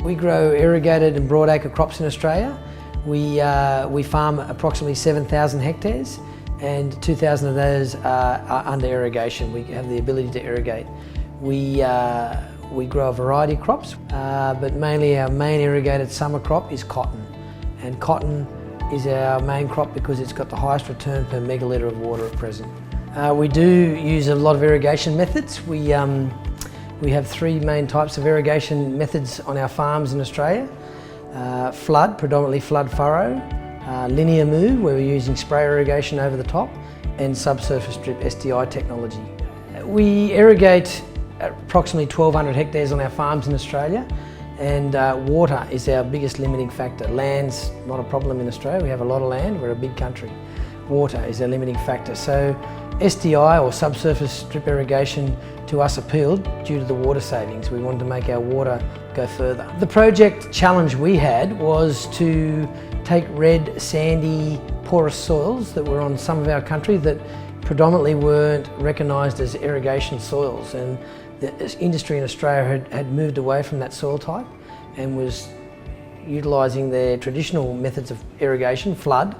We grow irrigated and broadacre crops in Australia. We farm approximately 7,000 hectares and 2,000 of those are under irrigation. We have the ability to irrigate. We grow a variety of crops, but mainly our main irrigated summer crop is cotton. And cotton is our main crop because it's got the highest return per megalitre of water at present. We do use a lot of irrigation methods. We have three main types of irrigation methods on our farms in Australia. Flood, predominantly flood furrow, linear move, where we're using spray irrigation over the top, and subsurface drip SDI technology. We irrigate approximately 1,200 hectares on our farms in Australia, and water is our biggest limiting factor. Land's not a problem in Australia, we have a lot of land, we're a big country. Water is our limiting factor. So SDI or subsurface drip irrigation to us appealed due to the water savings. We wanted to make our water go further. The project challenge we had was to take red, sandy, porous soils that were on some of our country that predominantly weren't recognised as irrigation soils, and the industry in Australia had moved away from that soil type and was utilising their traditional methods of irrigation, flood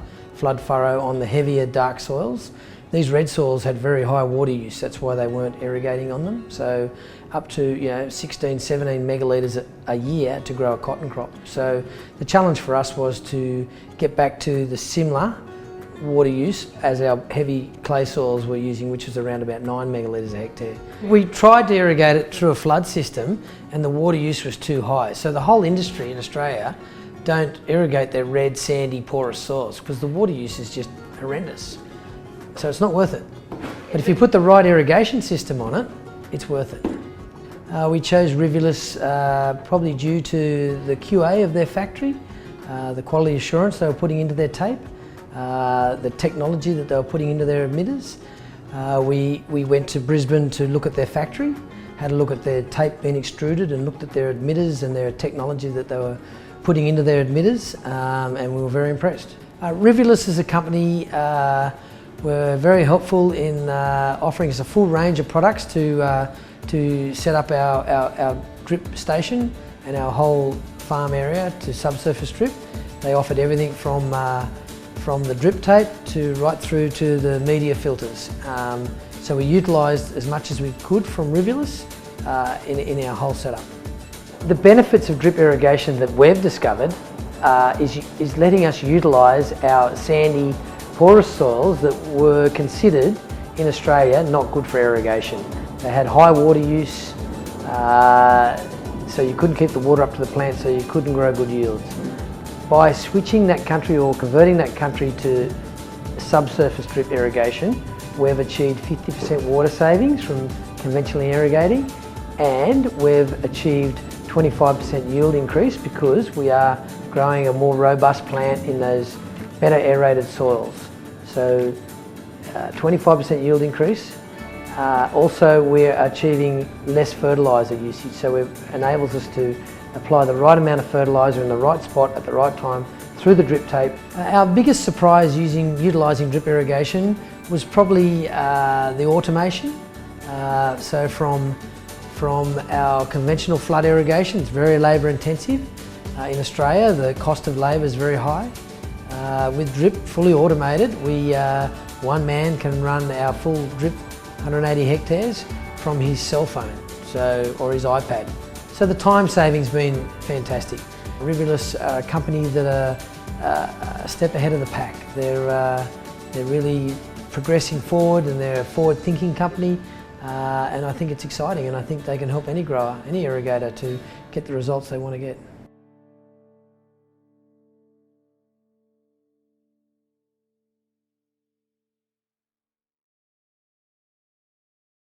furrow on the heavier dark soils. These red soils had very high water use, that's why they weren't irrigating on them. So up to 16, 17 megalitres a year to grow a cotton crop. So the challenge for us was to get back to the similar water use as our heavy clay soils were using, which was around about 9 megalitres a hectare. We tried to irrigate it through a flood system and the water use was too high. So the whole industry in Australia don't irrigate their red, sandy, porous soils because the water use is just horrendous. So it's not worth it. But if you put the right irrigation system on it, it's worth it. We chose Rivulis probably due to the QA of their factory, the quality assurance they were putting into their tape, the technology that they were putting into their emitters. We went to Brisbane to look at their factory, had a look at their tape being extruded and looked at their emitters and their technology that they were putting into their emitters, and we were very impressed. Rivulis as a company were very helpful in offering us a full range of products to set up our drip station and our whole farm area to subsurface drip. They offered everything from the drip tape to right through to the media filters. So we utilised as much as we could from Rivulis in our whole setup. The benefits of drip irrigation that we've discovered is letting us utilise our sandy, porous soils that were considered in Australia not good for irrigation. They had high water use, so you couldn't keep the water up to the plant, so you couldn't grow good yields. By switching that country or converting that country to subsurface drip irrigation, we've achieved 50% water savings from conventionally irrigating, and we've achieved 25% yield increase because we are growing a more robust plant in those better aerated soils. So 25% yield increase. Also we're achieving less fertiliser usage, so it enables us to apply the right amount of fertiliser in the right spot at the right time through the drip tape. Our biggest surprise utilising drip irrigation was probably the automation. So from our conventional flood irrigation, it's very labour intensive. In Australia, the cost of labour is very high. With drip fully automated, one man can run our full drip 180 hectares from his cell phone or his iPad. So the time saving's been fantastic. Rivulis are a company that are a step ahead of the pack. They're really progressing forward, and they're a forward-thinking company. And I think it's exciting, and I think they can help any grower, any irrigator to get the results they want to get.